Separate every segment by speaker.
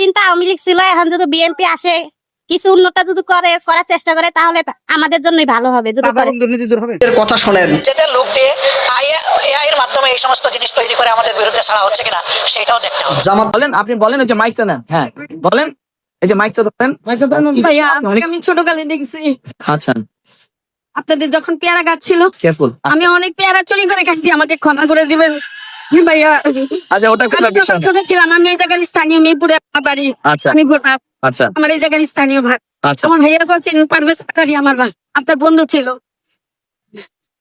Speaker 1: দিন তো আওয়ামী লীগ ছিল, এখন যদি বিএনপি আসে কিছু উন্নত যদি করার চেষ্টা করে তাহলে আমাদের জন্যই ভালো হবে। যদি
Speaker 2: কথা শোনেন, যেটা লোক দিয়ে এআই এর মাধ্যমে এই সমস্ত জিনিস তৈরি করে আমাদের বিরুদ্ধে ছাড়া হচ্ছে কিনা সেটাও দেখতে হবে।
Speaker 3: জামাত বলেন, আপনি বলেন, এই যে মাইকটা নেন। হ্যাঁ বলেন, এই যে মাইকটা ধরেন।
Speaker 4: ভাইয়া আমি ছোটকালে দেখছি
Speaker 3: আচ্ছা
Speaker 4: আপনাদের যখন পেয়ারা গাছ ছিল,
Speaker 3: কেয়ারফুল।
Speaker 4: আমি অনেক পেয়ারা চুরি করে খাইছি, আমাকে ক্ষমা করে দিবেন ভাইয়া।
Speaker 3: আচ্ছা ওটা
Speaker 4: আমি যখন ছোট ছিলাম, আমি এই জায়গার স্থানীয়, মিরপুরে আমার বাড়ি।
Speaker 3: আচ্ছা
Speaker 4: আমি ভোটার,
Speaker 3: আচ্ছা
Speaker 4: আমার এই জায়গার স্থানীয় ভাই।
Speaker 3: আচ্ছা
Speaker 4: আমার ভাইয়া করছেন পারভেজ পাটারি, আমার ভাই, আপনার বন্ধু ছিল।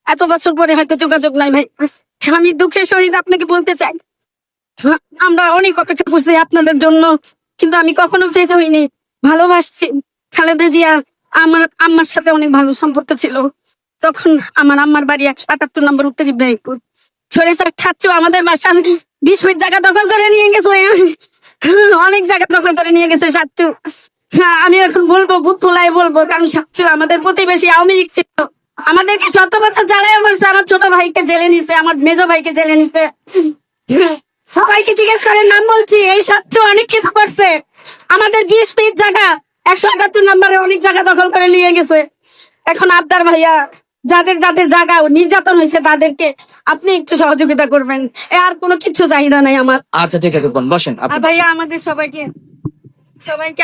Speaker 4: এত বছর পরে হয়তো যোগাযোগ নাই ভাই। আমি দুঃখের সহিত আপনাকে বলতে চাই, আমরা অনেক অপেক্ষা করছি আপনাদের জন্য, কিন্তু আমি কখনো ফেজ হইনি, ভালোবাসছি। খালেদা জিয়া আমার আম্মার সাথে অনেক ভালো সম্পর্ক ছিল। তখন আমার আম্মার বাড়ি 178 নম্বর উত্তর ইব্রাহিমপুর। সরেচার ছাত্র আমাদের বাসার 20 ফিট জায়গা দখল করে নিয়ে গেছে, অনেক জায়গা দখল করে নিয়ে গেছে সাচ্চু। হ্যাঁ, আমি এখন বলবো, বুক খোলাই বলবো, কারণ সাচ্চু আমাদের প্রতিবেশী আওয়ামী লীগ ছিল। আমাদেরকে 7 বছর জ্বালায় বলছে, আমার ছোট ভাইকে জেলে নিছে, আমার মেজো ভাইকে জেলে নিছে। সবাইকে জিজ্ঞেস করেন, নাম বলছি, এই সাচ্চু অনেক কিছু করছে। আমাদের 20 ফিট জায়গা 178 নম্বরে অনেক জায়গা দখল করে নিয়ে গেছে। এখন আবদার ভাইয়া, যাদের যাদের জায়গা নির্যাতন হয়েছে তাদেরকে আপনি একটু সহযোগিতা করবেন, আর কোনো কিছু চাহিদা নাই আমার।
Speaker 3: আচ্ছা ঠিক আছে, বসেন
Speaker 4: আর ভাইয়া আমাদের সবাইকে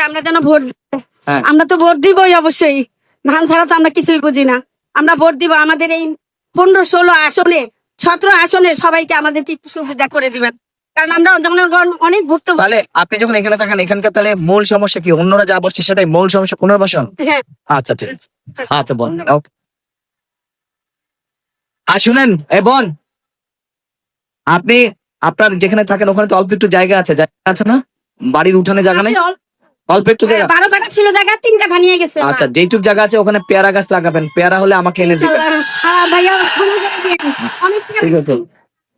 Speaker 4: আমরা যেন ভোট দিই।
Speaker 3: হ্যাঁ।
Speaker 4: আমরা তো ভোট দিবই অবশ্যই, ধান ছাড়া তো আমরা কিছুই বুঝি না। আমরা ভোট দিব, আমাদের এই 15-16 আসনে 17 আসনে সবাইকে আমাদেরকে একটু সুবিধা করে দিবেন, কারণ আমরা জনগণ অনেক ভুক্ত।
Speaker 3: তাহলে আপনি যখন এখানে থাকেন, এখানকার তাহলে মূল সমস্যা কি? অন্যরা যা বলছে সেটাই মূল সমস্যা, পুনর্বাসন?
Speaker 4: হ্যাঁ
Speaker 3: আচ্ছা ঠিক আছে, আচ্ছা বোন শুনেন, এ বোন, আপনি আপনার যেখানে থাকেন ওখানে তো অল্প একটু জায়গা আছে না? বাড়ির উঠানে জায়গা নেই? অল্প একটু জায়গা,
Speaker 4: 12 কাঠা ছিল জায়গা, 3 কাঠা নিয়ে গেছে।
Speaker 3: আচ্ছা যেটুক জায়গা আছে ওখানে পেয়ারা গাছ লাগাবেন, পেয়ারা হলে আমাকে এনে দিবেন।
Speaker 4: ভাইয়া অনেক
Speaker 3: ঠিক আছে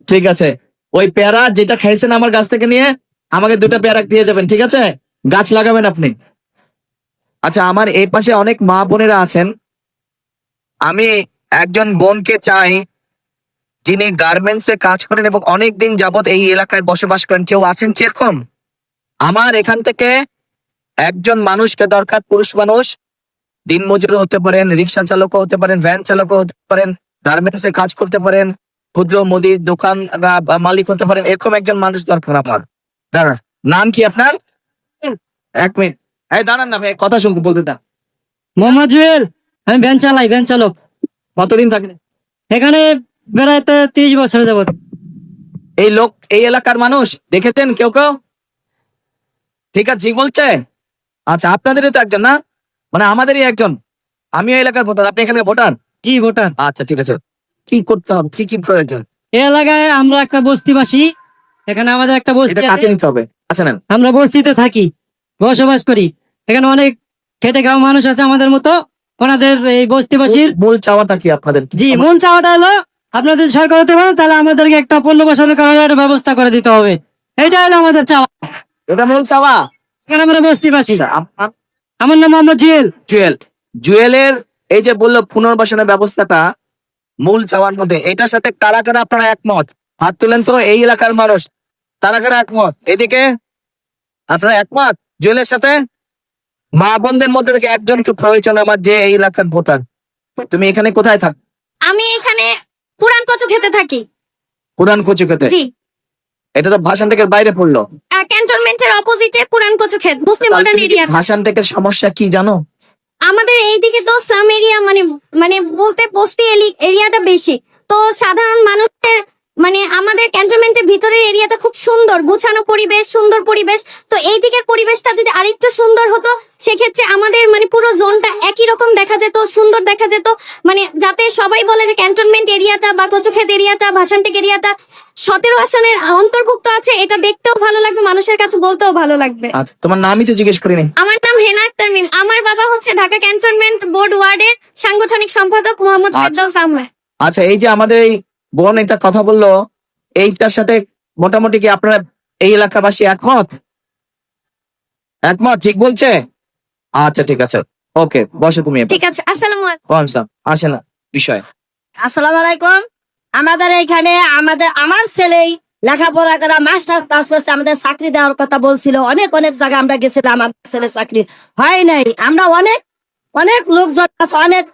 Speaker 3: ঠিক আছে, ওই পেয়ারা যেটা খাইছেন আমার গাছ থেকে নিয়ে আমাকে 2টা পেয়ারা দিয়ে যাবেন, ঠিক আছে? গাছ লাগাবেন আপনি। আচ্ছা আমার এই পাশে অনেক মা বোনেরা আছেন, আমি একজন বোনকে চাই যিনি গার্মেন্টস এ কাজ করেন এবং অনেক দিন যাবত এই এলাকায় বসবাস করেন। কেউ আছেন কিরকম? আমার এখান থেকে একজন মানুষকে দরকার, পুরুষ মানুষ, দিনমজুর হতে পারেন, রিক্সা চালকও হতে পারেন, ভ্যান চালকও হতে পারেন, গার্মেন্টস এ কাজ করতে পারেন, ক্ষুদ্র মুদির দোকান মালিক হতে পারেন, এরকম একজন মানুষ দরকার আমার। দাঁড়ান, নাম কি আপনার? 1 মিনিট, এই দাঁড়ান না ভাই, কথা শুনতে বলতে দাঁড়ান।
Speaker 5: মোহাম্মদ জুয়েল, আমি ভ্যান চালাই, ভ্যান চালক।
Speaker 3: কতদিন থাকেন
Speaker 5: এখানে বেড়াইতে 30 বছর যাবত।
Speaker 3: এই লোক এই এলাকার মানুষ দেখেছেন কেউ কেউ? ঠিক আছে, ঠিক বলছে। আচ্ছা আপনাদেরই তো একজন, না মানে আমাদেরই একজন। আমি এই এলাকার ভোটার, আপনি এখানে ভোটার?
Speaker 5: জি ভোটার।
Speaker 3: আচ্ছা ঠিক আছে, কি করতে হবে, কি কি প্রয়োজন?
Speaker 5: এই এলাকায় আমরা একটা বস্তিবাসী, এখানে আমাদের একটা বস্তি
Speaker 3: এটা কাকে
Speaker 5: আছে।
Speaker 3: নিতে হবে? আচ্ছা নেন।
Speaker 5: আমরা বস্তিতে থাকি, বসবাস করি। এখানে অনেক খেটে খাওয়া মানুষ আছে আমাদের মতো। ওনাদের এই বস্তিবাসীর
Speaker 3: মূল চাওয়াটা কি আপনাদের?
Speaker 5: জি মন চাওয়াটা হলো, আপনাদের সরকার হতে পারে তাহলে আমাদেরকে একটা পুনর্বাসনের কারণে একটা ব্যবস্থা করে দিতে হবে। এইটা হলো আমাদের চাওয়া।
Speaker 3: এটা মূল চাওয়া।
Speaker 5: এখানে আমরা বস্তিবাসী।
Speaker 3: আচ্ছা, আপনার?
Speaker 5: আমার নাম মোহাম্মদ জুয়েল।
Speaker 3: জুয়েলের এই যে বললো পুনর্বাসনের ব্যবস্থাটা মূল চাওয়ার মধ্যে, এটার সাথে কারা কারা আপনারা একমত? হাত তুলেন তো, এই এলাকার মানুষ কারা কারা একমত? এদিকে আপনারা একমত জুয়েলের সাথে? মা বোনদের মধ্যে থেকে একজনকে প্রয়োজন আমার, যে এই এলাকার ভোটার। তুমি এখানে কোথায় থাক?
Speaker 1: আমি এখানে পুরান কচু খেতে থাকি।
Speaker 3: পুরান কচুক্ষেতে?
Speaker 1: জি,
Speaker 3: এটা তো ভাষান টেকের বাইরে পড়লো।
Speaker 1: ক্যান্টনমেন্টের অপোজিটে পুরান কচু খেত, মুসলিম মডার্ন এরিয়া।
Speaker 3: ভাষান টেকের সমস্যা কি জানো?
Speaker 1: আমাদের এইদিকে তো স্লাম এরিয়া, মানে বলতে বস্তি এরিয়াটা বেশি। তো সাধারণ মানুষের আমাদের ক্যান্টনমেন্টের ভিতরের এরিয়াটা খুব সুন্দর, গুছানো পরিবেশ, সুন্দর পরিবেশ। তো এই দিকের পরিবেশটা যদি আরেকটু সুন্দর হতো, সেক্ষেত্রে আমাদের পুরো জোনটা একই রকম দেখা যেত, সুন্দর দেখা যেত। যাতে সবাই বলে যে ক্যান্টনমেন্ট এরিয়াটা বা কচুক্ষেত এরিয়াটা, ভাষানটেক এরিয়াটা 17 আসনের অন্তর্ভুক্ত আছে, এটা দেখতেও ভালো লাগবে, মানুষের কাছে বলতেও ভালো লাগবে।
Speaker 3: আচ্ছা তোমার নামই তো জিজ্ঞেস করিনি।
Speaker 1: আমার নাম হেনা আক্তার মিম। আমার বাবা হচ্ছে ঢাকা ক্যান্টনমেন্ট বোর্ড ওয়ার্ডের সাংগঠনিক সম্পাদক মোহাম্মদ ফেরদৌস আহমেদ।
Speaker 3: আচ্ছা এই যে আমাদের এই বোন একটা কথা বললো, এইটার সাথে মোটামুটি কি আপনারা এই এলাকাবাসী একমত? একমত, ঠিক বলছে? আচ্ছা ঠিক আছে, ওকে বসো তুমি।
Speaker 1: ঠিক আছে, আসসালামু আলাইকুম।
Speaker 3: ওয়ালাইকুম আসসালাম। আসে না বিষয়।
Speaker 4: আসসালামু আলাইকুম। আমাদের এখানে আমার ছেলেই
Speaker 6: লেখাপড়া করা মাস্টার পাস করছে, আমাদের চাকরি দেওয়ার কথা বলছিল, অনেক অনেক জায়গায় আমরা গেছিলাম, আমার ছেলের চাকরি হয় নাই। আমরা অনেক অনেক লোকজন আছে, অনেক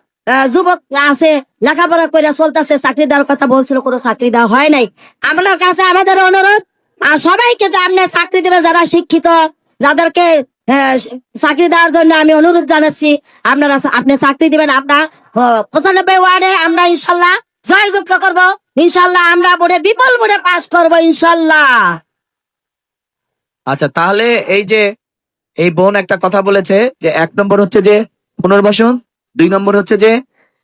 Speaker 6: যুবক আছে লেখাপড়া করে চলতেছে, চাকরি দেওয়ার কথা বলছিল, কোনো চাকরি দেওয়া হয় নাই। আপনার কাছে আমাদের অনুরোধ, সবাইকে তো আপনি চাকরি দেবে, যারা শিক্ষিত, যাদেরকে চাকরি দেওয়ার জন্য আমি অনুরোধ জানাচ্ছি, আপনারা আপনি চাকরি দিবেন। আমরা 95 ওয়ার্ডে আমরা ইনশাল্লাহ জয়যুক্ত করবো, ইনশাল্লাহ আমরা বোর্ডে বিপুল বোর্ডে পাস করবো ইনশাল্লাহ।
Speaker 3: আচ্ছা, তাহলে এই যে এই বোন একটা কথা বলেছে যে 1 নম্বর হচ্ছে যে পুনর্বাসন, 2 নম্বর হচ্ছে যে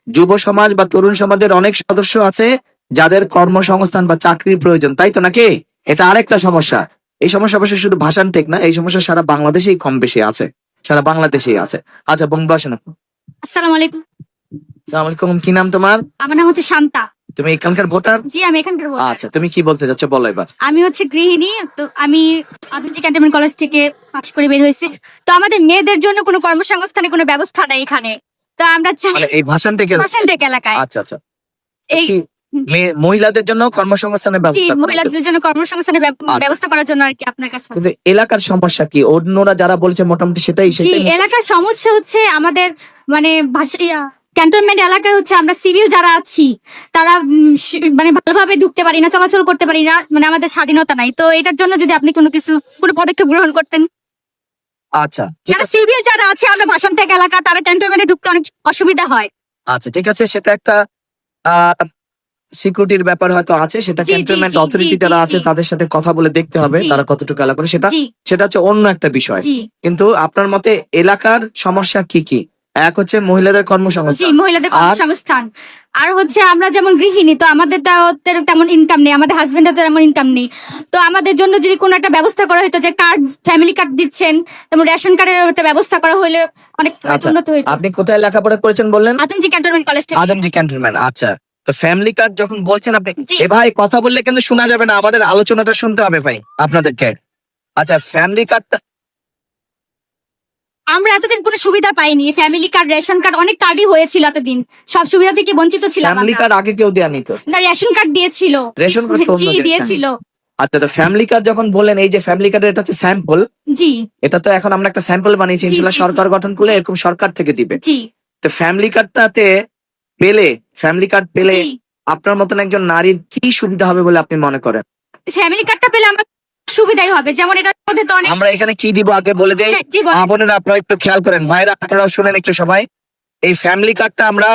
Speaker 3: যুব সমাজ বা তরুণ সমাজের অনেক সদস্য আছে যাদের কর্মসংস্থান বা চাকরির প্রয়োজন, তাই তো নাকি? এটা আরেকটা সমস্যা। এই সমস্যা অবশ্যই শুধু ভাষান ঠিক না, এই সমস্যা সারা বাংলাদেশেই কম বেশি আছে, সারা বাংলাদেশেই আছে। আচ্ছা বোন বসেন আপনি।
Speaker 1: আসসালামু আলাইকুম।
Speaker 3: আসসালামু আলাইকুম, কি নাম তোমার?
Speaker 1: আমার নাম হচ্ছে শান্তা।
Speaker 3: তুমি এখানকার ভোটার?
Speaker 1: জি, আমি এখানকার voter।
Speaker 3: আচ্ছা, তুমি কি বলতে চাচ্ছ বলো এবার।
Speaker 1: আমি হচ্ছে গৃহিণী, তো আমি আধুনিক ক্যান্টনমেন্ট কলেজ থেকে পাশ করে বের হয়েছি। তো আমাদের মেয়েদের জন্য কোনো কর্মসংস্থানের কোনো ব্যবস্থা নাই এখানে। তো আমরা চাই
Speaker 3: মানে এই ভাষান থেকে?
Speaker 1: পাশের এলাকায়
Speaker 3: আচ্ছা আচ্ছা,
Speaker 1: এই
Speaker 3: কি মহিলাদের জন্য কর্মসংস্থানের
Speaker 1: জি
Speaker 3: ব্যবস্থা করা হয়েছে?
Speaker 1: মহিলাদের জন্য কর্মসংস্থানের
Speaker 3: আচ্ছা।
Speaker 1: ব্যবস্থা করার জন্য আর কি আপনার কাছে।
Speaker 3: কিন্তু এলাকার সমস্যা কি? অন্যরা যারা বলছে মোটামুটি সেটাই
Speaker 1: জি, এলাকার সমস্যা হচ্ছে আমাদের মানে ক্যান্টনমেন্ট এলাকায় হচ্ছে আমরা সিভিল যারা আছি তারা মানে ভালোভাবে ঢুকতে পারি না, চলাচল করতে পারি না, মানে আমাদের স্বাধীনতা নাই। তো এটার জন্য যদি আপনি কোনো পদক্ষেপ গ্রহণ করতেন।
Speaker 3: আচ্ছা ঠিক
Speaker 1: যারা
Speaker 3: আছে,
Speaker 1: সিভিল যারা আছে আমরা ভাষণ থেকে এলাকা, তারা ক্যান্টনমেন্টে ঢুকতে অনেক অসুবিধা হয়।
Speaker 3: আচ্ছা ঠিক আছে, সেটা একটা সিকিউরিটির ব্যাপার হয়তো আছে, সেটা
Speaker 1: জি, জি,
Speaker 3: ক্যান্টনমেন্ট
Speaker 1: জি,
Speaker 3: অথরিটি
Speaker 1: জি,
Speaker 3: যারা
Speaker 1: জি,
Speaker 3: আছে
Speaker 1: জি।
Speaker 3: তাদের সাথে কথা বলে দেখতে হবে
Speaker 1: জি।
Speaker 3: তারা কতটুকু এলাকা করে, সেটা
Speaker 1: জি
Speaker 3: সেটা হচ্ছে অন্য একটা বিষয়।
Speaker 1: জি
Speaker 3: কিন্তু আপনার মতে এলাকার সমস্যা কি কি? এক হচ্ছে মহিলাদের
Speaker 1: জি
Speaker 3: কর্মসংস্থান,
Speaker 1: মহিলাদের
Speaker 3: আর
Speaker 1: কর্মসংস্থান। আর হচ্ছে আমরা যেমন গৃহিণী, তো আমাদের তেমন ইনকাম নেই, আমাদের হাজবেন্ডের তেমন ইনকাম নেই। তো আমাদের জন্য যদি কোনো একটা ব্যবস্থা করা হতো, যে কার্ড, ফ্যামিলি কার্ড দিচ্ছেন, তেমন রেশন কার্ডের একটা ব্যবস্থা করা হলে অনেক
Speaker 3: আচ্ছা,
Speaker 1: উন্নত হতো।
Speaker 3: আপনি কোথায় লেখাপড়া করেছেন বললেন?
Speaker 1: আতঙ্কি ক্যান্টনমেন্ট কলেজ থেকে।
Speaker 3: আদমজি ক্যান্টনমেন্ট। আচ্ছা, তো ফ্যামিলি কার্ড যখন বলছেন আপনি,
Speaker 1: জি।
Speaker 3: এ ভাই কথা বললে কিন্তু শোনা যাবে না, আমাদের আলোচনাটা শুনতে হবে ভাই আপনাদেরকে। আচ্ছা, ফ্যামিলি কার্ডটা
Speaker 1: আমরা এতদিন কোনো সুবিধা পাইনি, ফ্যামিলি কার্ড, রেশন কার্ড, অনেক কার্ডই হয়েছিল এতদিন, সব সুবিধা থেকে বঞ্চিত ছিলাম
Speaker 3: ফ্যামিলি
Speaker 1: আমরা।
Speaker 3: কার্ড আগে কেউ দেয়া নিত
Speaker 1: না, রেশন কার্ড দিয়েছিল।
Speaker 3: রেশন কার্ড তো অন্য
Speaker 1: জি
Speaker 3: জিনিস,
Speaker 1: দিয়েছিল।
Speaker 3: আচ্ছা, তো ফ্যামিলি কার্ড যখন বললেন, এই যে ফ্যামিলি কার্ডের এটা হচ্ছে স্যাম্পল,
Speaker 1: জি
Speaker 3: এটা তো এখন আমরা একটা স্যাম্পল বানিয়েছি,
Speaker 1: জি,
Speaker 3: ইনশাআল্লাহ
Speaker 1: জি,
Speaker 3: সরকার গঠন করলে
Speaker 1: জি।
Speaker 3: এরকম সরকার থেকে দিবে।
Speaker 1: জি
Speaker 3: তো ফ্যামিলি কার্ডটাতে পেলে, ফ্যামিলি কার্ড পেলে
Speaker 1: জি
Speaker 3: আপনার মতন একজন নারীর কি সুবিধা হবে বলে আপনি মনে করেন?
Speaker 1: ফ্যামিলি কার্ডটা পেলে আমার সুবিধাই হবে, যেমন এটার মধ্যে তো অনেক।
Speaker 3: আমরা এখানে কি দিব আগে বলে দেই,
Speaker 1: জি বলেন।
Speaker 3: আপনারা আপনারা একটু খেয়াল করেন, ভাইরা আপনারাও শুনেন একটু সবাই। এই ফ্যামিলি কার্ডটা আমরা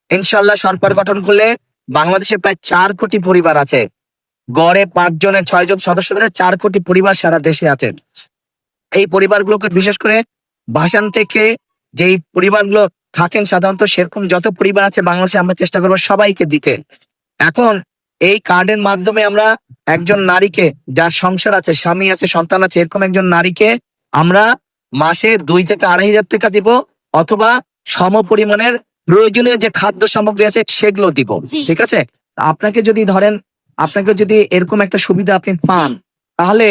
Speaker 3: ইনশাআল্লাহ সরকার গঠন করলে, বাংলাদেশে প্রায় 4 কোটি পরিবার আছে, গড়ে 5 জনের 6 জন সদস্য ধরে 4 কোটি পরিবার সারা দেশে আছে। এই পরিবারগুলোকে বিশেষ করে ভাষান থেকে যেই পরিবারগুলো থাকেন সাধারণত, সেরকম যত পরিবার আছে বাংলাদেশে আমরা চেষ্টা করবো সবাইকে দিতে। এখন এই কার্ডের মাধ্যমে আমরা একজন নারীকে, যার সংসার আছে, স্বামী আছে, সন্তান আছে, এরকম একজন নারীকে আমরা মাসে 2 থেকে 2,500 টাকা দিব, অথবা সম পরিমাণের প্রয়োজনীয় যে খাদ্য সামগ্রী আছে সেগুলো দিব।
Speaker 1: জি।
Speaker 3: ঠিক আছে, আপনাকে যদি ধরেন, আপনাকে যদি এরকম একটা সুবিধা আপনি পান, তাহলে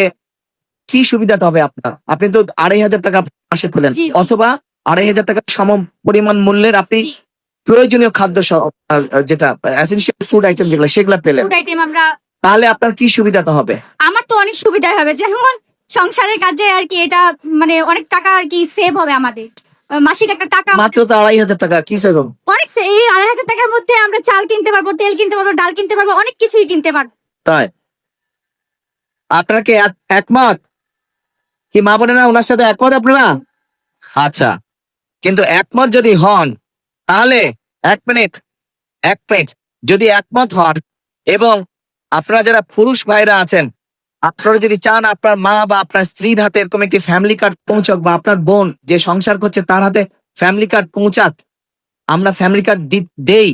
Speaker 3: কি সুবিধাটা হবে আপনার? আপনি তো 2,500 টাকা মাসে পেলেন,
Speaker 1: জি, জি।
Speaker 3: অথবা 2,500 টাকা সম পরিমাণ মূল্যের আপনি
Speaker 1: জি।
Speaker 3: প্রয়োজনীয় খাদ্য যেটা এসেনশিয়াল ফুড আইটেম যেগুলো সেগুলো পেলেন,
Speaker 1: ফুড আইটেম আমরা,
Speaker 3: তাহলে আপনার কি সুবিধাটা হবে?
Speaker 1: আমার তো অনেক সুবিধা হবে, যেমন সংসারের কাজে আর কি, এটা মানে অনেক টাকা আর কি সেভ হবে আমাদের। মাসিক একটা টাকা
Speaker 3: মাত্র তো 2,500 টাকা, কি সেরকম?
Speaker 1: অনেক এই 2,500 টাকার মধ্যে আমরা চাল কিনতে পারবো, তেল কিনতে পারবো, ডাল কিনতে পারবো, অনেক কিছুই কিনতে পারবো।
Speaker 3: তাই আপনারা কি একমত? কি মা বোনেরা ওনার সাথে একমত আপনারা? আচ্ছা, কিন্তু একমত যদি হন তাহলে এক মিনিট যদি একমত হন, এবং আপনারা যারা পুরুষ ভাইরা আছেন, আপনারা যদি চান আপনার মা বা আপনার স্ত্রীর হাতে এরকম একটি ফ্যামিলি কার্ড পৌঁছক, বা আপনার বোন যে সংসার করছে তার হাতে ফ্যামিলি কার্ড পৌঁছাক, আমরা ফ্যামিলি কার্ড দেই,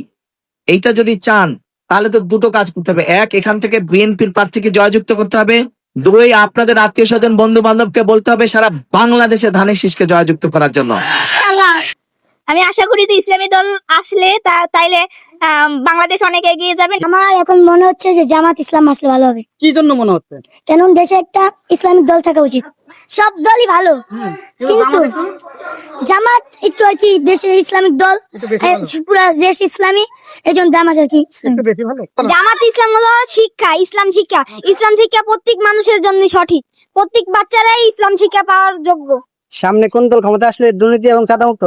Speaker 3: এইটা যদি চান তাহলে তো দুটো কাজ করতে হবে। এক, এখান থেকে বিএনপির প্রার্থীকে জয়যুক্ত করতে হবে। 2, আপনাদের আত্মীয় স্বজন বন্ধু বান্ধবকে বলতে হবে সারা বাংলাদেশে ধানের শীষকে জয়যুক্ত করার জন্য।
Speaker 1: ইনশাআল্লাহ আমি আশা করি যে ইসলামী দল আসলে তাইলে বাংলাদেশ অনেক এগিয়ে যাবে।
Speaker 7: আমার এখন মনে হচ্ছে যে জামাত ইসলাম আসলে ভালো হবে।
Speaker 5: কি জন্য মনে হচ্ছে?
Speaker 7: কেন দেশে একটা ইসলামিক দল থাকা উচিত। সব দলই ভালো, কিন্তু জামাত একটু আর কি দেশের ইসলামিক দল, পুরো দেশ ইসলামী, এই জন্য জামাত আর কি
Speaker 5: বেশি ভালো।
Speaker 1: জামাত ইসলাম হলো শিক্ষা, ইসলাম শিক্ষা। ইসলাম শিক্ষা প্রত্যেক মানুষের জন্য সঠিক, প্রত্যেক বাচ্চারাই ইসলাম শিক্ষা পাওয়ার যোগ্য।
Speaker 5: সামনে কোন দল ক্ষমতা আসলে দুর্নীতি এবং চাঁদামুক্ত?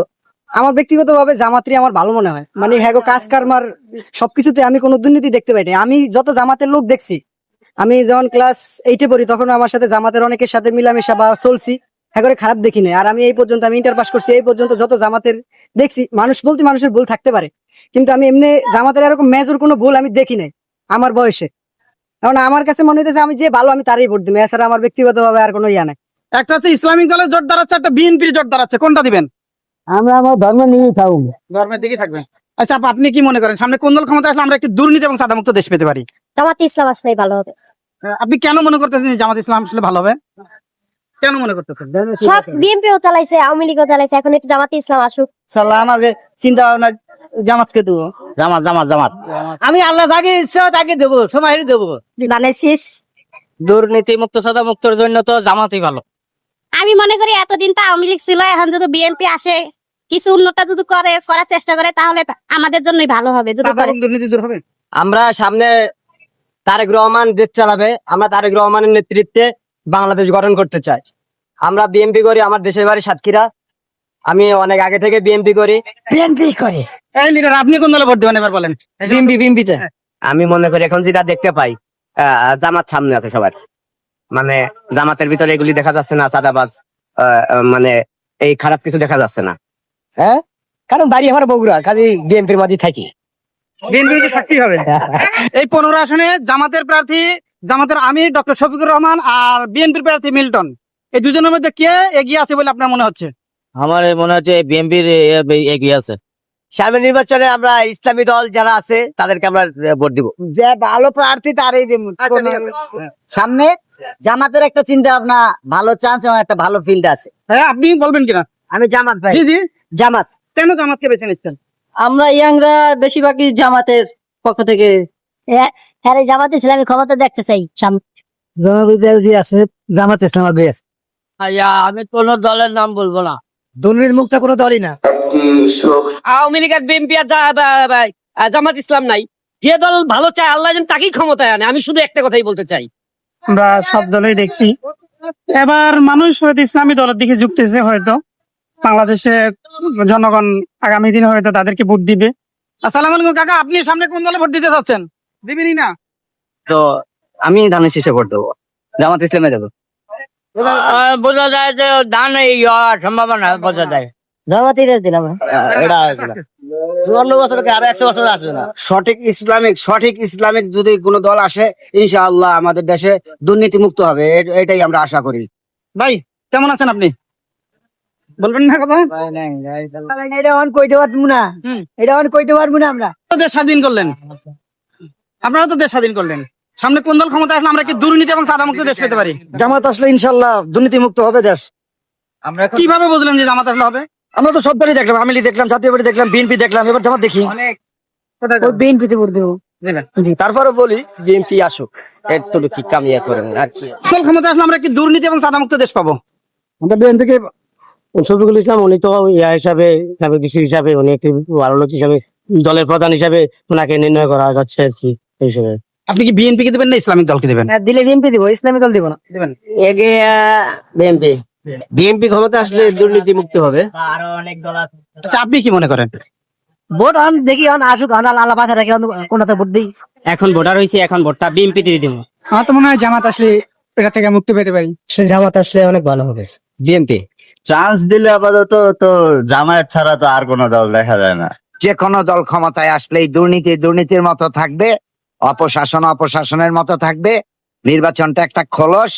Speaker 5: আমার ব্যক্তিগতভাবে জামাতই আমার ভালো মনে হয়। মানে হ্যাঁ গো, কাজ কারবার সবকিছুতে আমি কোনো দুর্নীতি দেখতে পাই না। আমি যত জামাতের লোক দেখছি, আমি যখন ক্লাস 8-এ পড়ি তখন আমার সাথে জামাতের অনেকের সাথে মিলামেশা বা চলছি, হ্যাঁ করে খারাপ দেখি না। আর আমি এই পর্যন্ত আমি ইন্টার পাস করছি, এই পর্যন্ত যত জামাতের দেখছি, মানুষ বলতে মানুষের ভুল থাকতে পারে, কিন্তু আমি এমনি জামাতের এরকম মেজর কোনো ভুল আমি দেখি নাই আমার বয়সে। কারণ আমার কাছে মনে হইতেছে আমি যে ভালো আমি তারই ভোট দিই, এছাড়া আমার ব্যক্তিগতভাবে আর কোনো ইয়া নাই।
Speaker 8: একটা হচ্ছে ইসলামিক দলের জোট দাঁড়াচ্ছে, একটা বিএনপির জোট দাঁড়াচ্ছে, কোনটা দিবেন?
Speaker 5: আমরা আমার ধর্ম নিয়ে থাকবো।
Speaker 8: ধর্মের দিকে থাকবেন। আচ্ছা আপা, আপনি কি মনে করেন সামনে কোন দল ক্ষমতা আসলে আমরা একটি দুর্নীতি এবং সাদামুক্ত দেশ পেতে পারি?
Speaker 7: জামাত ইসলাম আসলেই ভালো হবে।
Speaker 8: আপনি কেন মনে করতেছেন যে জামাত ইসলাম আসলে ভালো হবে? কেন মনে করতেছেন?
Speaker 7: সব বিএনপিও চালাইছে, আওয়ামী লীগও চালাইছে, এখন একটু জামাত ইসলাম আসুক।
Speaker 5: সাল্লাহ আমার চিন্তা ভাবনা জামাতকে দেবো। জামাত জামাত জামাত আমি আল্লাহ যাকে ইচ্ছা তাকে দেবো, সময় দেবো।
Speaker 7: ধানের শীষ।
Speaker 5: দুর্নীতি মুক্ত সাদা মুক্তর জন্য তো জামাতই ভালো।
Speaker 1: আমি মনে করি এতদিন তো আওয়ামী লীগ ছিল, এখন যদি বিএনপি আসে কিছু উন্নত যদি করার চেষ্টা করে, তাহলে আমাদের জন্যই ভালো হবে যদি করে।
Speaker 8: দুর্নীতি দূর হবে।
Speaker 5: আমরা সামনে তারেক রহমান দেশ চালাবে, আমরা তারেক রহমানের নেতৃত্বে বাংলাদেশ গঠন করতে চাই। আমরা বিএনপি করি, আমার দেশের বাড়ি সাতক্ষীরা, আমি অনেক আগে থেকে বিএনপি করি। বিএনপি করে
Speaker 8: এই লিডার, আপনি কোন দলে ভোট দেবেন এবার বলেন?
Speaker 5: বিএনপিতে আমি মনে করি এখন যেটা দেখতে পাই, জামাত সামনে আছে সবার। মানে জামাতের ভিতরে এগুলি দেখা যাচ্ছে না, চাঁদাবাজ মানে এই খারাপ কিছু দেখা যাচ্ছে না। হ্যাঁ, কারণ বাড়ি আমার বগুড়া, কাজে বিএনপির মাঝে থাকি।
Speaker 8: বিএনপি থাকতেই হবে। এই 15 আসনে জামাতের প্রার্থী, জামাতের আমির ডক্টর শফিকুর রহমান আর বিএনপির প্রার্থী মিল্টন, এই দুজনের মধ্যে কে এগিয়ে আছে বলে আপনার মনে হচ্ছে?
Speaker 5: আমার মনে হচ্ছে বিএনপির এগিয়ে আছে। সামনের নির্বাচনে আমরা ইসলামী দল যারা আছে তাদেরকে আমরা ভোট দিব, যে ভালো প্রার্থী তারই দিব। সামনে জামাতের একটা চিন্তা ভাবনা, ভালো চান্স এবং একটা ভালো ফিল্ড আছে।
Speaker 8: হ্যাঁ, আপনি বলবেন কিনা?
Speaker 5: আমি জামাত ভাই।
Speaker 8: জি জি,
Speaker 5: জামাত।
Speaker 8: কেন জামাতকে বেছে নিচ্ছেন?
Speaker 5: আমরা ইয়াংরা বেশিরভাগই জামাতের পক্ষ থেকে।
Speaker 7: হ্যাঁ, জামাত ইসলামী ক্ষমতা দেখতে চাই।
Speaker 5: জামাত ইসলাম আগে আছে। আমি কোন দলের নাম বলবো না,
Speaker 2: দুর্নীতি মুক্ত কোনো দলই না।
Speaker 5: আওয়ামী লীগ আর বিএনপি আর জামাত ইসলাম নাই। যে দল ভালো চায় আল্লাহ যেন তাকেই ক্ষমতায় আনে। আমি শুধু একটা কথাই বলতে চাই,
Speaker 9: আমরা সব দলেই দেখছি, এবার মানুষ হয়তো ইসলামী দলের দিকে ঝুঁকতেছে। হয়তো বাংলাদেশে জনগণ আগামী দিনে হয়তো তাদেরকে ভোট দিবে।
Speaker 8: আসসালামু আলাইকুম কাকা, আপনি সামনে কোন দলে ভোট দিতে চাচ্ছেন? দিবেনই না?
Speaker 5: তো আমি ধানের শীষে ভোট দেবো, জামাত ইসলামে দেবো। বোঝা যায় যে ধান সম্ভাবনা বোঝা যায়। জামাতই দিলাম, এটা আসবে 54 বছর আর 100 বছর আসবে না। সঠিক ইসলামিক যদি কোন দল আসে, ইনশাআল্লাহ আমাদের দেশে দুর্নীতি মুক্ত হবে, এটাই আমরা আশা করি।
Speaker 8: ভাই কেমন আছেন আপনি? বলবেন না কথা?
Speaker 5: এটা অন কইতে পারবো না, এটা অন কইতে পারবো না। আমরা
Speaker 8: তো দেশ স্বাধীন করলেন, আপনারা তো দেশ স্বাধীন করলেন, সামনে কোন দল ক্ষমতা আসলে আমরা কি দুর্নীতি এবং সাদামুক্ত দেশ পেতে পারি?
Speaker 5: জামাত আসলে ইনশাআল্লাহ দুর্নীতি মুক্ত হবে দেশ। আমরা
Speaker 8: কিভাবে বুঝলেন যে জামাত আসলে হবে?
Speaker 5: আমরা তো সব দলই দেখলাম, আওয়ামী লীগ দেখলাম, জাতীয় পার্টি দেখলাম, বিএনপি দেখলাম, এবার জামাত দেখি। বিএনপিতে ভোট দেবো। জি, তারপরে বলি বিএনপি আসুক, একটু কি কামিয়া করেন আর কি।
Speaker 8: দল ক্ষমতা আসলে আমরা কি দুর্নীতি এবং সাদামুক্ত দেশ পাবো?
Speaker 5: আমরা বিএনপিকে, শফিকুল ইসলাম উনি তো ইয়া হিসাবে হিসাবে উনি একটি ভালো লোক হিসাবে, দলের প্রধান হিসাবে ওনাকে নির্ণয় করা যাচ্ছে আর কি। এই হিসেবে
Speaker 8: আপনি কি বিএনপি কে দিবেন না ইসলামিক দলকে দিবেন?
Speaker 5: দিলে বিএনপি দিব, ইসলামী দল দিব না।
Speaker 8: দিবেন
Speaker 5: বিএনপি। বিএনপি ক্ষমতা আসলে দুর্নীতি মুক্ত হবে।
Speaker 8: আচ্ছা, আপনি কি মনে করেন?
Speaker 5: ভোট আন দেখি, আসুক, আল্লাহ পাশে রাখি, কোনটা ভোট দিই। এখন ভোটার হয়েছে, এখন ভোটটা বিএনপি দিয়ে দিব।
Speaker 9: আমার তো মনে হয় জামাত আসলে এটা থেকে মুক্তি পেতে পারি।
Speaker 5: সে জামাত আসলে অনেক ভালো হবে। বিএনপি
Speaker 10: চান্স দিলে আপাতত তো জামায়াত ছাড়া তো আর কোনো দল দেখা যায় না।
Speaker 2: যে কোনো দল ক্ষমতায় আসলেই দুর্নীতির মতো থাকবে, অপশাসনের মতো থাকবে, নির্বাচনটা একটা খোলস।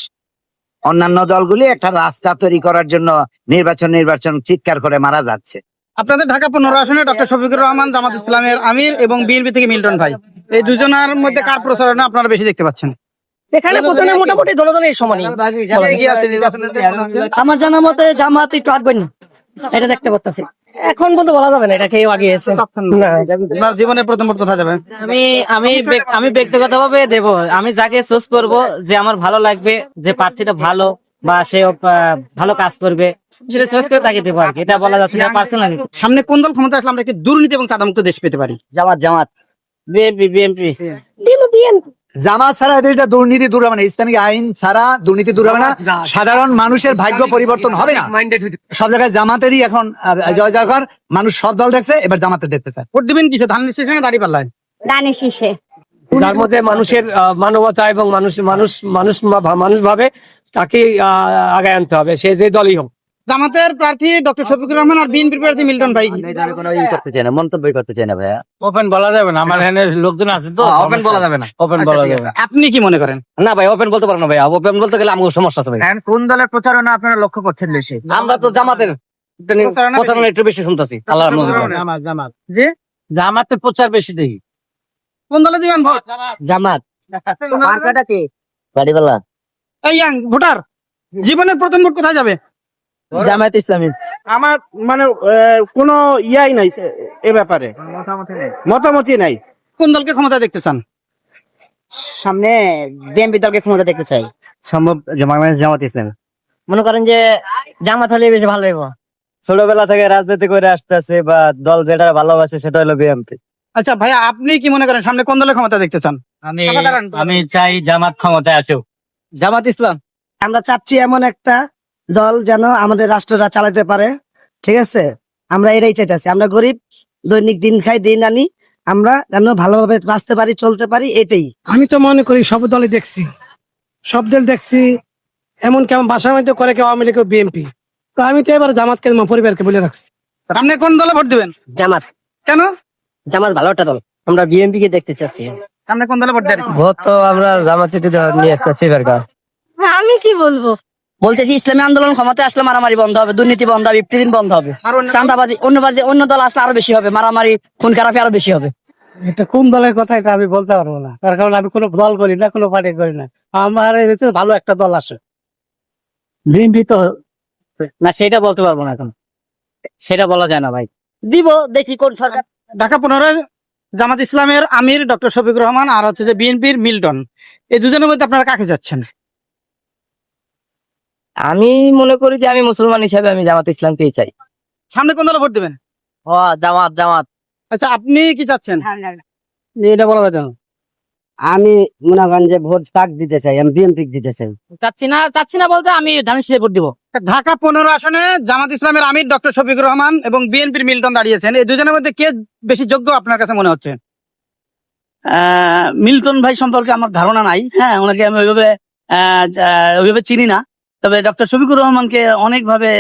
Speaker 2: অন্যান্য দলগুলি একটা রাস্তা তৈরি করার জন্য নির্বাচন চিৎকার করে মারা যাচ্ছে।
Speaker 8: আপনাদের ঢাকা 15 আসনে ডক্টর শফিকুর রহমান জামাত ইসলামের আমির এবং বিএনপি থেকে মিল্টন ভাই, এই দুজনের মধ্যে কার প্রচারণা আপনারা বেশি দেখতে পাচ্ছেন?
Speaker 5: এখানে প্রথমে মোটামুটি দলদলের সমানই
Speaker 8: এগিয়ে আছে নির্বাচনের?
Speaker 5: আমার জানা মতে জামাত একটু আগবেন না, এটা দেখতে পারতেছি। এখন পর্যন্ত বলা যাবে না এটা কেউ আগে এসে না
Speaker 8: আপনার জীবনের প্রথম ভোট কোথায় যাবেন?
Speaker 5: আমি ব্যক্তিগতভাবে দেব, আমি যাকে চুজ করব যে আমার ভালো লাগবে, যে প্রার্থীটা ভালো বা সে ভালো কাজ করবে, সেটা চয়েস করে তাকে দেবো আর কি। এটা বলা যাচ্ছে না পার্সোনালি।
Speaker 8: সামনে কোন দল ক্ষমতা আসলে আমরা একটি দুর্নীতি এবং চাঁদামুক্ত দেশ পেতে পারি?
Speaker 5: জামাত বিএনপি
Speaker 2: জামাত ছাড়া এদের এটা দুর্নীতি দূর হবে না, ইসলামিক আইন ছাড়া দুর্নীতি দূর হবে না, সাধারণ মানুষের ভাগ্য পরিবর্তন হবে না। সব জায়গায় জামাতেরই এখন জয় জয়কার, মানুষ সব দল দেখছে, এবার জামাতে দেখতে চায়।
Speaker 8: ভোট দিবেন কিসে, ধান শীষে না দাঁড়িয়ে পাল্লায়?
Speaker 1: দানে শীষে।
Speaker 9: যার মধ্যে মানুষের মানবতা এবং মানুষ ভাবে তাকে আগায় আনতে হবে, সে যে দলই হোক।
Speaker 8: জামাতের প্রার্থী ডক্টর শফিকুর রহমান আর বিএনপির প্রার্থী মিল্টন ভাই।
Speaker 5: করতে চাই না, মন্তব্য করতে চাই না ভাইয়া।
Speaker 11: ওপেন বলা যাবে না, আমার এখানে লোকজন আছে তো।
Speaker 5: ওপেন বলা যাবে না।
Speaker 11: ওপেন বলা যাবে না।
Speaker 8: আপনি কি মনে করেন?
Speaker 5: না ভাই, ওপেন বলতে পারবো না ভাই, ওপেন বলতে গেলে আমার সমস্যা আছে ভাই।
Speaker 3: কোন দলের প্রচারণা আপনারা লক্ষ্য করছেন বেশি?
Speaker 5: আমরা তো জামাতের প্রচারণা একটু বেশি শুনতেছি। আল্লাহ
Speaker 11: জামাতের প্রচার বেশি দেখি।
Speaker 8: কোন দলে দিবেন ভোট?
Speaker 5: জামাত বাড়িওয়ালা
Speaker 8: এই ইয়াং ভোটার, জীবনের প্রথম ভোট কোথায় যাবে?
Speaker 5: জামায়াত ইসলামী।
Speaker 11: আমার মানে কোনো ইয়াই নাই এ ব্যাপারে, মতামতই নাই।
Speaker 8: কোন দলকে ক্ষমতা দেখতে চান?
Speaker 5: সামনে বিএনপি দলকে ক্ষমতা দেখতে চাই। সম্ভব যে বাংলাদেশ জামাত ইসলামী। মনে করেন যে জামাত হলে বেশি ভালো হইব। ছোটবেলা থেকে রাজনীতি করে আসতেছে বা দল যেটা ভালোবাসে সেটা হলো বিএনপি।
Speaker 8: আচ্ছা ভাইয়া, আপনি কি মনে করেন সামনে কোন দলে ক্ষমতা দেখতে চান?
Speaker 11: আমি চাই জামাত ক্ষমতায় আসুক।
Speaker 5: জামাত ইসলাম। আমরা চাচ্ছি এমন একটা দল যেন আমাদের রাষ্ট্রটা চালাতে পারে, ঠিক আছে? আমরা এটাই চাইতেছি। আমরা গরিব, দৈনিক দিন খাই দিন আনি, আমরা যেন ভালোভাবে বাঁচতে পারি, চলতে পারি, এটাই।
Speaker 9: আমি তো মনে করি সব দলই দেখছি, সব দল দেখছি, এমন কেমন বাসার মধ্যে করে কেউ আওয়ামী লীগ কেউ বিএনপি। তো আমি তো এবার জামাতকে আমার পরিবারকে বলে রাখছি।
Speaker 8: সামনে কোন দলে ভোট দিবেন?
Speaker 5: জামাত।
Speaker 8: কেন?
Speaker 5: জামাত ভালো একটা দল, আমরা বিএনপি কে দেখতে চাচ্ছি।
Speaker 8: সামনে কোন দলে ভোট দেবেন?
Speaker 5: ভোট তো আমরা জামাতে নিয়ে আসতেছি।
Speaker 4: আমি কি বলবো?
Speaker 5: বলতেছি ইসলামী আন্দোলন ক্ষমতায় আসলে মারামারি বন্ধ হবে, দুর্নীতি বন্ধ হবে, ইফতিজিন বন্ধ হবে,
Speaker 8: আর অন্য-
Speaker 5: চাঁদাবাজি অন্য দল আসলে আরো বেশি হবে, মারামারি খুন খারাপি আরো বেশি হবে।
Speaker 9: এটা কোন দলের কথা এটা আমি বলতে পারবো না, তার কারণ আমি কোনো দল করি না, কোনো পার্টি করি না। আমার হচ্ছে ভালো একটা দল আসে, বিএনপি তো
Speaker 5: না, সেটা বলতে পারবো না এখন, সেটা বলা যায় না ভাই। দিব, দেখি কোন সরকার।
Speaker 8: ঢাকা 15 জামাত ইসলামের আমির ডক্টর শফিকুর রহমান আর হচ্ছে যে বিএনপির মিল্টন, এই দুজনের মধ্যে আপনারা কাকে যাচ্ছেন?
Speaker 5: আমি মনে করি যে আমি মুসলমান হিসাবে আমি জামাত ইসলামকেই চাই।
Speaker 8: সামনে কোন দলে ভোট দেবেন?
Speaker 5: ও জামাত।
Speaker 8: আচ্ছা, আপনি কি চাচ্ছেন?
Speaker 9: এটা বলা যায় না।
Speaker 5: আমি মনে করেন যে ভোট তাক দিতে চাই, আমি বিএনপি দিতে চাই। চাচ্ছি না বলতে আমি ধানের শীষে ভোট দিব।
Speaker 8: ঢাকা 15 আসনে জামাত ইসলামের আমির ডক্টর শফিকুর রহমান এবং বিএনপির মিল্টন দাঁড়িয়েছেন, এই দুজনের মধ্যে কে বেশি যোগ্য আপনার কাছে মনে হচ্ছে?
Speaker 5: মিল্টন ভাই সম্পর্কে আমার ধারণা নাই, হ্যাঁ, ওনাকে আমি ওইভাবে চিনি না। তবে ডক্টর শফিকুর রহমানকে অনেকভাবে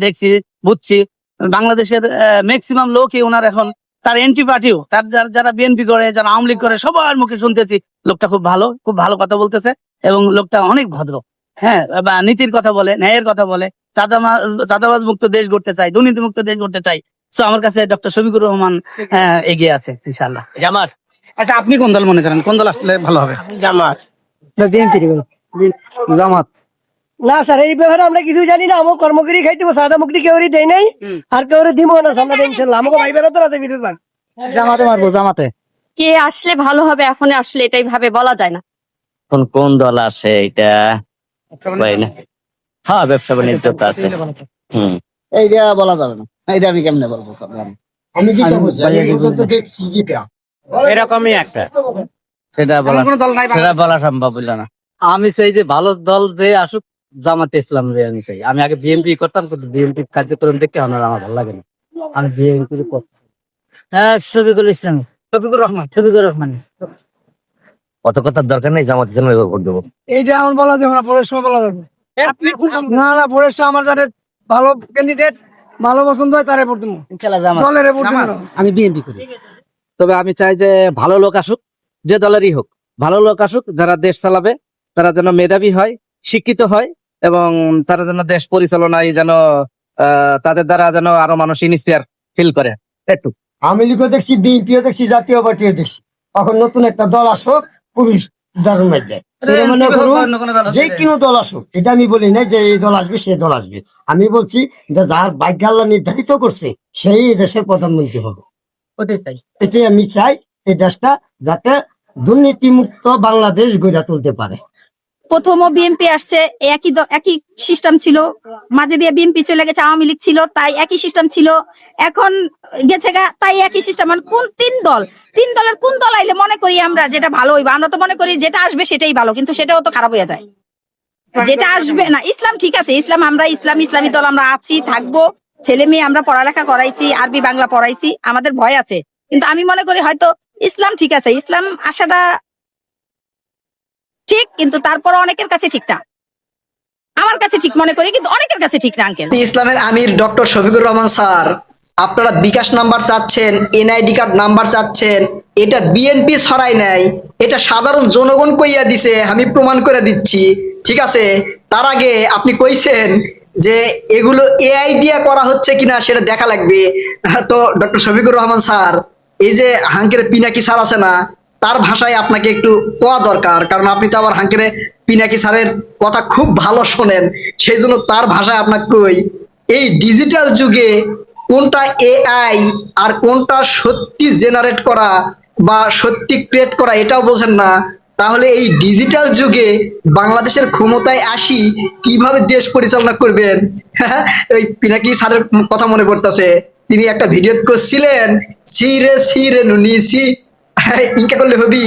Speaker 5: দেখছি, বুঝছি। বাংলাদেশের ম্যাক্সিমাম লোকই ওনার এখন তার এন্টি পার্টিও, তার যারা বিএনপি করে, যারা আওয়ামী লীগ করে, সবার মুখে শুনতেছি লোকটা খুব ভালো কথা বলতেছে এবং লোকটা অনেক ভদ্র, হ্যাঁ, বা নীতির কথা বলে, ন্যায়ের কথা বলে, চাঁদাবাজ মুক্ত দেশ গড়তে চাই, দুর্নীতি মুক্ত দেশ গড়তে চাই। তো আমার কাছে ডক্টর শফিকুর রহমান এগিয়ে আছে ইনশাল্লাহ। জামাত।
Speaker 8: আচ্ছা, আপনি কোন দল মনে করেন, কোন দল আসলে ভালো হবে?
Speaker 5: জামাত।
Speaker 2: জামাত।
Speaker 5: না স্যার, এই ব্যাপারে আমরা কিছু জানি না। আমার কর্মকরি খাইতে সাদা মুক্তি কেউরি দেয় নাই, আর কেউরি দিব না সামনে দিন ইনশাআল্লাহ। আমাকে ভাই বেরোতে না বিরোধ ভাই
Speaker 3: জামাতে মারবো, জামাতে।
Speaker 1: কে আসলে ভালো হবে এখন আসলে এটাই ভাবে বলা যায় না।
Speaker 5: কোন দল আসে এটা না। হ্যাঁ, ব্যবসা বাণিজ্য তো আছে।
Speaker 11: এইটা বলা যাবে না, এইটা আমি কেমনে বলবো? আমি যেটা বুঝি তো দেখছি যেটা এরকমই একটা,
Speaker 5: সেটা বলা সম্ভব হইল না। আমি চাই যে ভালো দল যে আসুক, জামাতে ইসলাম আমি চাই। আমি আগে বিএনপি করতাম, কিন্তু বিএনপি কার্যক্রম দেখতে আমার ভালো লাগে না। আমি বিএনপি করতাম। হ্যাঁ, শফিকুল রহমান।
Speaker 2: অত কথার দরকার নেই, জামাত ইসলামে ভোট দেবো।
Speaker 9: এইটা আমার বলা যাবে না, পরের সময় বলা যাবে না, পরের সময় আমার যাদের ভালো ক্যান্ডিডেট ভালো পছন্দ হয় তারে ভোট দেবো, দলের ভোট দেবো না।
Speaker 5: আমি বিএনপি করি, তবে আমি চাই যে ভালো লোক আসুক, যে দলেরই হোক, ভালো লোক আসুক, যারা দেশ চালাবে তারা যেন মেধাবী হয়, শিক্ষিত হয়, এবং তারা যেন দেশ পরিচালনায় যেন তাদের দ্বারা যেন আরো মানুষ ইন্সপায়ার ফিল করে। একটু
Speaker 11: আমি লিখে দেখছি, বিএনপিও দেখছি, জাতীয় পার্টিও দেখছি। এখন নতুন একটা দল আসুক, পুরুষ উদাহরণ দেয় এটা মনে করুন যে কোনো দল আসুক, এটা আমি বলি না যে এই দল আসবে সে দল আসবে, আমি বলছি এটা যার ভাগ্য আল্লাহ নির্ধারিত করছে সেই এই দেশের প্রধানমন্ত্রী হবে। এটাই আমি চাই, এই দেশটা যাতে দুর্নীতিমুক্ত বাংলাদেশ গড়ে তুলতে পারে।
Speaker 4: প্রথমও বিএনপি আসছে, একই সিস্টেম ছিল, মাঝে দিয়ে বিএনপি চলে গেছে, আওয়ামী লীগ ছিল তাই একই সিস্টেম ছিল, এখন গেছে তাই একই সিস্টেম। মানে কোন তিন দলের কোন দল আইলে মনে করি আমরা যেটা ভালো হইবে? আমরা তো মনে করি যেটা আসবে সেটাই ভালো, কিন্তু সেটাও তো খারাপ হয়ে যায়। যেটা আসবে না, ইসলাম ঠিক আছে, ইসলাম আমরা ইসলামী দল আমরা আছি, থাকবো, ছেলে মেয়ে আমরা পড়ালেখা করাইছি, আরবি বাংলা পড়াইছি, আমাদের ভয় আছে, কিন্তু আমি মনে করি হয়তো ইসলাম ঠিক আছে, ইসলাম আসাটা ঠিক, কিন্তু তারপর অনেকের কাছে ঠিক না। আমার কাছে ঠিক মনে করি, কিন্তু অনেকের কাছে ঠিক না। আঙ্কেল,
Speaker 12: ইসলামের আমির ডক্টর শফিকুর রহমান স্যার, আপনারা বিকাশ নাম্বার চাচ্ছেন, এনআইডি কার্ড নাম্বার চাচ্ছেন, এটা বিএনপি ছড়াই নাই, এটা সাধারণ জনগণ কইয়া দিছে, আমি প্রমাণ করে দিচ্ছি। ঠিক আছে, তার আগে আপনি কইছেন যে এগুলো এআই দিয়ে করা হচ্ছে কিনা সেটা দেখা লাগবে। তো ডক্টর শফিকুর রহমান স্যার, এই যে হাঙ্কের পিনাকি স্যার আছে না, তার ভাষায় আপনাকে একটু কোয়া দরকার, কারণ আপনি তো আবার হাঙ্কের পিনাকি স্যারের কথা খুব ভালো শোনেন, সেই জন্য তার ভাষায় আপনাকে কই, এই ডিজিটাল যুগে কোনটা এআই আর কোনটা সত্যি জেনারেট করা বা সত্যি ক্রিয়েট করা এটাও বোঝেন না, তাহলে এই ডিজিটাল যুগে বাংলাদেশের ক্ষমতায় আসি কিভাবে দেশ পরিচালনা করবেন? ওই পিনাকি স্যারের কথা মনে পড়তেছে, তিনি একটা ভিডিও করছিলেন, সিরে নুনি সি, ইনকা করলে হবি,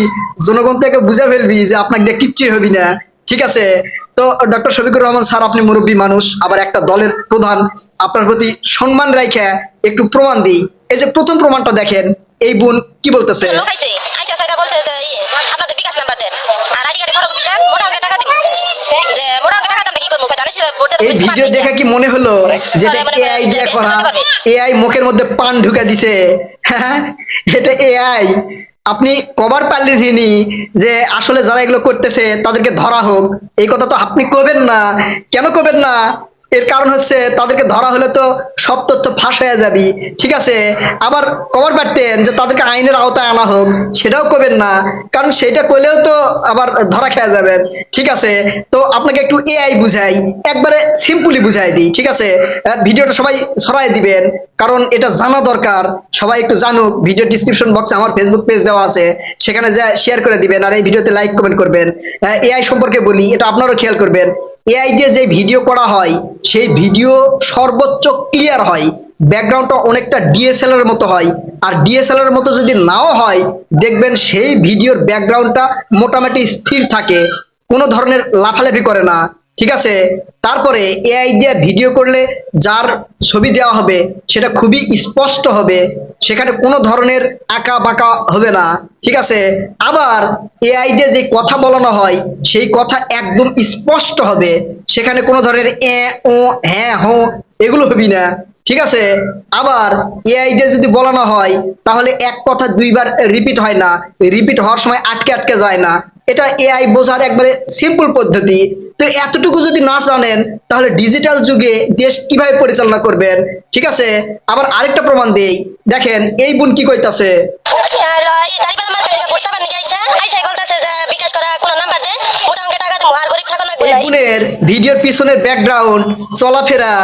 Speaker 12: জনগণ থেকে বুঝে ফেলবি যে আপনাকে দিয়ে কিচ্ছুই হবি না। ঠিক আছে, তো ডক্টর শফিকুর রহমান স্যার, আপনি মুরব্বী মানুষ, আবার একটা দলের প্রধান, আপনার প্রতি সম্মান রাখা একটু প্রমাণ দিই। এই যে প্রথম প্রমাণটা দেখেন, এই বোন কি বলতেছে, এই ভিডিও দেখে কি মনে হলো যে এআই দিয়ে করা, এআই মুখের মধ্যে পান ঢুকে দিছে? হ্যাঁ, এটা এআই। আপনি কবার পারলেন যে আসলে যারা এগুলো করতেছে তাদেরকে ধরা হোক, এই কথা তো আপনি কবেন না। কেন কবেন না? এর কারণ হচ্ছে তাদেরকে ধরা হলে তো সব তথ্য ফাঁস হয়ে যাবে। ঠিক আছে, আবার কবার পারতেন যে তাদেরকে আইনের আওতায় আনা হোক, সেটাও করবেন না, কারণ সেটা করলেও তো আবার ধরা খেয়ে যাবেন। ঠিক আছে, তো আপনাকে একটু এআই বুঝাই, একবারে সিম্পলি বুঝাই দিই। ঠিক আছে, ভিডিওটা সবাই ছড়াই দিবেন, কারণ এটা জানা দরকার, সবাই একটু জানুক। ভিডিও ডিসক্রিপশন বক্সে আমার ফেসবুক পেজ দেওয়া আছে, সেখানে যা শেয়ার করে দিবেন, আর এই ভিডিওতে লাইক কমেন্ট করবেন। এআই সম্পর্কে বলি, এটা আপনারাও খেয়াল করবেন, এআই দিয়ে যে ভিডিও করা হয় সেই ভিডিও সর্বোচ্চ ক্লিয়ার হয়, ব্যাকগ্রাউন্ডটা অনেকটা ডিএসএলআর এর মতো হয়, আর ডিএসএলআর এর মতো যদি নাও হয়, দেখবেন সেই ভিডিওর ব্যাকগ্রাউন্ডটা মোটামুটি স্থির থাকে, কোনো ধরনের লাফালাফি করে না। ঠিক আছে, তারপরে এআই দিয়ে ভিডিও করলে যার ছবি দেওয়া হবে সেটা খুবই স্পষ্ট হবে, সেখানে কোনো ধরনের আঁকা বাঁকা হবে না। ঠিক আছে, আবার এআই দিয়ে যে কথা বলানো হয় সেই কথা একদম স্পষ্ট হবে, সেখানে কোনো ধরনের ও হ্যাঁ হো এগুলো হবি না। ঠিক আছে, আবার এআই দিয়ে যদি বলানো হয় তাহলে এক কথা দুইবার রিপিট হয় না, রিপিট হওয়ার সময় আটকে আটকে যায় না, এটা এআই বোঝার একবারে সিম্পল পদ্ধতি। তো এতটুকু যদি না জানেন তাহলে ডিজিটাল যুগে দেশ কিভাবে পরিচালনা করবেন? ঠিক আছে, আবার আরেকটা প্রমাণ দেই, দেখেন এই বোন কি কইতাছে, এই বোনের ভিডিওর পিছনের ব্যাকগ্রাউন্ড, চলাফেরা,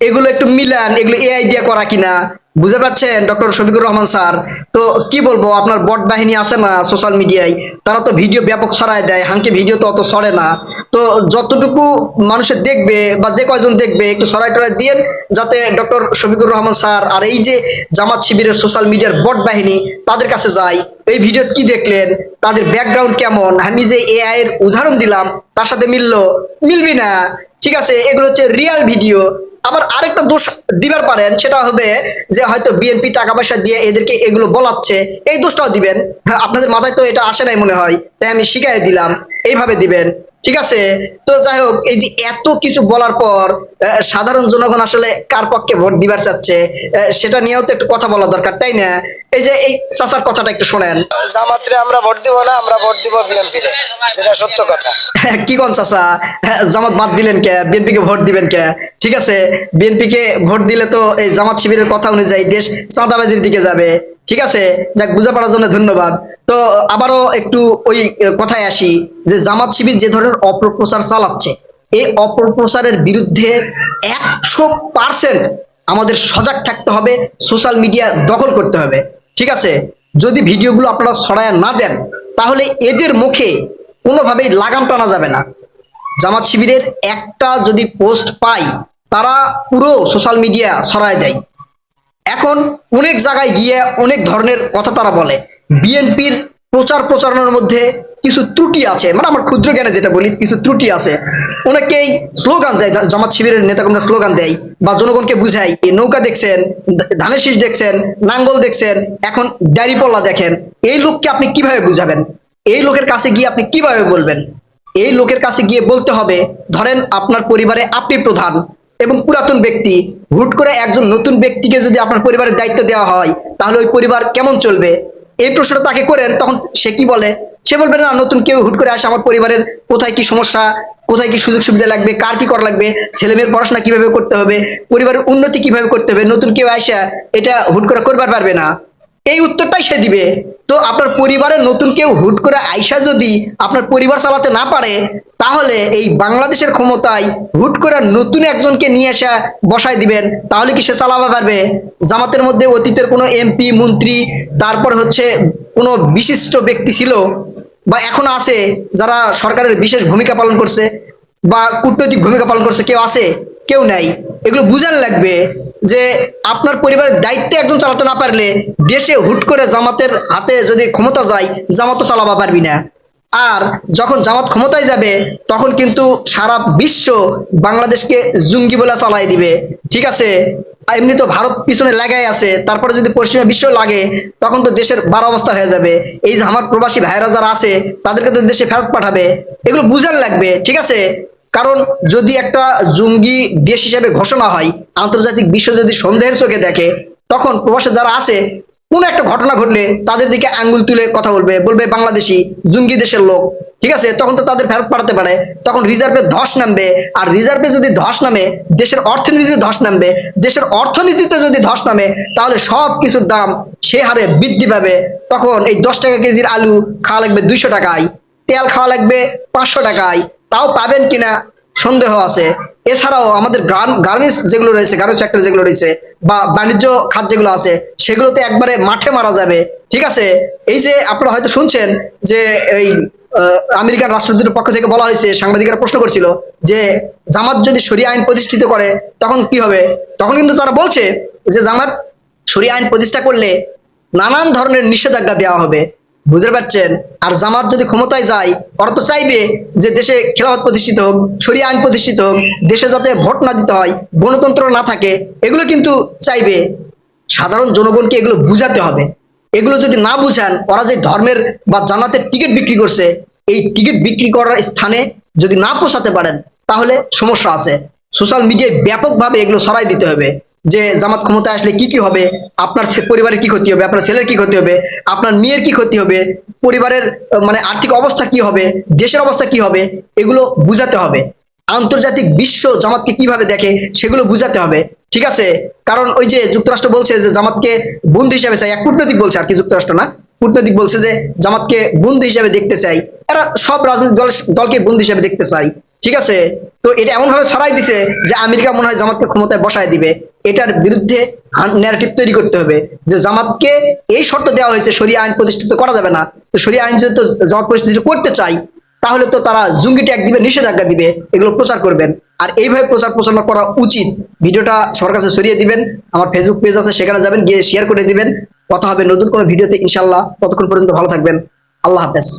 Speaker 12: এগুলো একটু মিলান, এগুলো এআই দিয়ে করা কিনা। বুঝতে পারছেন ডক্টর শফিকুর রহমান স্যার? তো কি বলবো, আপনার বট বাহিনী আছে না সোশ্যাল মিডিয়ায়, তারা তো ভিডিও ব্যাপক ছড়ায় দেয়, হাঙ্কে ভিডিও তো অত ছড়ে না। তো যতটুকু মানুষের দেখবে বা যে কয়জন দেখবে একটু ছড়াই টড়াই দিয়ে, যাতে ডক্টর শফিকুর রহমান স্যার আর এই যে জামাত শিবিরের সোশ্যাল মিডিয়ার বট বাহিনী তাদের কাছে যায়। এই ভিডিও কি দেখলেন, তাদের ব্যাকগ্রাউন্ড কেমন, আমি যে এআই এর উদাহরণ দিলাম তার সাথে মিলবি না। ঠিক আছে, এগুলো হচ্ছে রিয়েল ভিডিও। আবার আরেকটা দোষ দিবার পারেন, সেটা হবে যে হয়তো বিএনপি টাকা পয়সা দিয়ে এদেরকে এগুলো বলাচ্ছে, এই দোষটাও দিবেন। আপনাদের মাথায় তো এটা আসে নাই মনে হয়, তাই আমি শিখাই দিলাম, এইভাবে দিবেন। ঠিক আছে, তো যাই হোক, এই যে এত কিছু বলার পর সাধারণ জনগণ আসলে কার পক্ষে ভোট দিবার চাচ্ছে সেটা নিয়েও তো একটু কথা বলা দরকার, তাই না? এই যে এই চাচার কথাটা একটু শোনেন।
Speaker 11: জামাতরে আমরা ভোট দিব না, আমরা ভোট দিব বিএনপি রে, যেটা সত্য কথা।
Speaker 12: কি কোন চাচা, জামাত বাদ দিলেন কে, বিএনপি কে ভোট দিবেন কে? ঠিক আছে, বিএনপি কে ভোট দিলে তো এই জামাত শিবিরের কথা অনুযায়ী দেশ চাঁদাবাজির দিকে যাবে। ঠিক আছে, যাক বুঝা পড়ার জন্য ধন্যবাদ। তো আবারও একটু ওই কথায় আসি যে জামাত শিবির যে ধরনের অপপ্রচার চালাচ্ছে, এই অপপ্রচারের বিরুদ্ধে 100% আমাদের সজাগ থাকতে হবে, সোশ্যাল মিডিয়া দখল করতে হবে। ঠিক আছে, যদি ভিডিওগুলো আপনারা ছড়ায় না দেন তাহলে এদের মুখে কোনোভাবেই লাগাম টানা যাবে না। জামাত শিবিরের একটা যদি পোস্ট পাই তারা পুরো সোশ্যাল মিডিয়া ছড়ায় দেয়। এখন অনেক জায়গায় গিয়ে অনেক ধরনের কথা তারা বলে। বিএনপির প্রচারণার মধ্যে কিছু ত্রুটি আছে, মানে আমার ক্ষুদ্র জ্ঞানে যেটা বলি কিছু ত্রুটি আছে। অনেকেই স্লোগান দেয়, জামাত শিবিরের নেতাকর্মীরা স্লোগান দেয় বা জনগণকে বুঝায়, এই নৌকা দেখছেন, ধানের শীষ দেখছেন, নাঙ্গল দেখছেন, এখন দাড়িপাল্লা দেখেন। এই লোককে আপনি কিভাবে বুঝাবেন? এই লোকের কাছে গিয়ে আপনি কিভাবে বলবেন? এই লোকের কাছে গিয়ে বলতে হবে, ধরেন আপনার পরিবারে আপনি প্রধান এবং পুরাতন ব্যক্তি, হুট করে একজন নতুন ব্যক্তিকে যদি আপনার পরিবারের দায়িত্ব দেওয়া হয় তাহলে ওই পরিবার কেমন চলবে? এই প্রশ্নটা তাকে করেন, তখন সে কি বলে? সে বলবে না নতুন কেউ হুট করে আসে আমার পরিবারের কোথায় কি সমস্যা, কোথায় কি সুযোগ সুবিধা লাগবে, কার কি করা লাগবে, ছেলে মেয়ের পড়াশোনা কিভাবে করতে হবে, পরিবারের উন্নতি কিভাবে করতে হবে, নতুন কেউ আসা এটা হুট করে করবার পারবে না। এই উত্তরটাই সে দিবে। তো আপনার পরিবারের নতুন কেউ হুট করে আইসা যদি আপনার পরিবার চালাতে না পারে তাহলে এই বাংলাদেশের ক্ষমতায় হুট করে নতুন একজনকে নিয়ে এসে বসায় দিবেন, তাহলে কি সে চালাতে পারবে? জামাতের মধ্যে অতীতের কোনো এমপি মন্ত্রী, তারপর হচ্ছে কোনো বিশিষ্ট ব্যক্তি ছিল বা এখন আছে যারা সরকারের বিশেষ ভূমিকা পালন করছে বা কূটনৈতিক ভূমিকা পালন করছে, কেউ আছে? কেউ নাই। এগুলো বুঝার লাগবে যে আপনার পরিবারের দায়িত্ব একজন চালাতে না পারলে দেশে হুট করে জামাতের হাতে যদি ক্ষমতা যায়, জামাতও চালাবা পারবি না। আর যখন জামাত ক্ষমতায় যাবে তখন কিন্তু সারা বিশ্ব বাংলাদেশকে জঙ্গি বলে চালাই দিবে। ঠিক আছে, এমনি তো ভারত পিছনে লাগাই আছে, তারপরে যদি পশ্চিমা বিশ্ব লাগে তখন তো দেশের বারো অবস্থা হয়ে যাবে। এই যে আমার প্রবাসী ভাইরা যারা আছে তাদেরকে তো দেশে ফেরত পাঠাবে। এগুলো বুঝার লাগবে। ঠিক আছে, কারণ যদি একটা জঙ্গি দেশ হিসেবে ঘোষণা হয়, আন্তর্জাতিক বিশ্ব যদি সন্দেহের চোখে দেখে, তখন প্রবাসে যারা আছে কোন একটা ঘটনা ঘটলে তাদের দিকে আঙ্গুল তুলে কথা বলবে বাংলাদেশি জঙ্গি দেশের লোক। ঠিক আছে, তখন তো তাদের ফেরত পাঠাতে পারে, তখন রিজার্ভে ধস নামবে। আর রিজার্ভে যদি ধস নামে দেশের অর্থনীতিতে ধস নামবে, দেশের অর্থনীতিতে যদি ধস নামে তাহলে সব কিছুর দাম সে হারে বৃদ্ধি পাবে। তখন এই 10 টাকা কেজির আলু খাওয়া লাগবে 200 টাকায়, তেল খাওয়া লাগবে 500 টাকায়, তাও পাবেন কিনা সন্দেহ আছে। এছাড়াও আমাদের গার্মেন্টস যেগুলো রয়েছে, গার্মেন্টস ফ্যাক্টরি যেগুলো রয়েছে বা বাণিজ্য খাত যেগুলো আছে সেগুলোতে একবারে মাঠে মারা যাবে। ঠিক আছে, এই যে আপনারা হয়তো শুনছেন যে এই আমেরিকার রাষ্ট্রদূতের পক্ষ থেকে বলা হয়েছে, সাংবাদিকরা প্রশ্ন করছিল যে জামাত যদি শরিয়া আইন প্রতিষ্ঠিত করে তখন কি হবে? তখন কিন্তু তারা বলছে যে জামাত শরিয়া আইন প্রতিষ্ঠা করলে নানান ধরনের নিষেধাজ্ঞা দেওয়া হবে। বুঝতে পারছেন? আর জামাত যদি ক্ষমতায় যায় ওরা তো চাইবে যে দেশে খেলাফত প্রতিষ্ঠিত হোক, শরিয়া আইন প্রতিষ্ঠিত হোক, দেশে যাতে ভোট না দিতে হয়, গণতন্ত্র না থাকে, এগুলো কিন্তু চাইবে। সাধারণ জনগণকে এগুলো বুঝাতে হবে। এগুলো যদি না বুঝান, ওরা যে ধর্মের বা জামাতের টিকিট বিক্রি করছে, এই টিকিট বিক্রি করার স্থানে যদি না পৌঁছাতে পারেন তাহলে সমস্যা আছে। সোশ্যাল মিডিয়ায় ব্যাপকভাবে এগুলো ছড়াই দিতে হবে যে জামাত ক্ষমতায় আসলে কি কি হবে, আপনার পরিবারের কি ক্ষতি হবে, আপনার ছেলের কি ক্ষতি হবে, আপনার মেয়ের কি ক্ষতি হবে, পরিবারের মানে আর্থিক অবস্থা কি হবে, দেশের অবস্থা কি হবে, এগুলো বুঝাতে হবে। আন্তর্জাতিক বিশ্ব জামাতকে কিভাবে দেখে সেগুলো বুঝাতে হবে। ঠিক আছে, কারণ ওই যে যুক্তরাষ্ট্র বলছে যে জামাতকে বন্ধু হিসেবে চাই, এক কূটনৈতিক বলছে আর কি, যুক্তরাষ্ট্র না, কূটনৈতিক বলছে যে জামাতকে বন্ধু হিসেবে দেখতে চাই। এরা সব রাজনৈতিক দলকে বন্ধু হিসেবে দেখতে চাই। ঠিক আছে, তো এটা এমন ভাবে ছড়াই দিছে যে আমেরিকা মনে হয় জামাতকে ক্ষমতায় বসায় দিবে। এটার বিরুদ্ধে ন্যারেটিভ তৈরি করতে হবে যে জামাতকে এই শর্ত দেওয়া হয়েছে শরিয়া আইন প্রতিষ্ঠিত করা যাবে না। তো শরিয়া আইন যদি জামাত প্রতিষ্ঠিত করতে চাই তাহলে তো তারা জঙ্গি ট্যাগ দিবে, নিষেধাজ্ঞা দিবে, এগুলো প্রচার করবেন। আর এইভাবে প্রচারণা করা উচিত। ভিডিওটা সবার কাছে ছড়িয়ে দিবেন। আমার ফেসবুক পেজ আছে, সেখানে যাবেন, গিয়ে শেয়ার করে দিবেন। কথা হবে নতুন কোনো ভিডিওতে ইনশাল্লাহ। ততক্ষণ পর্যন্ত ভালো থাকবেন। আল্লাহ হাফেজ।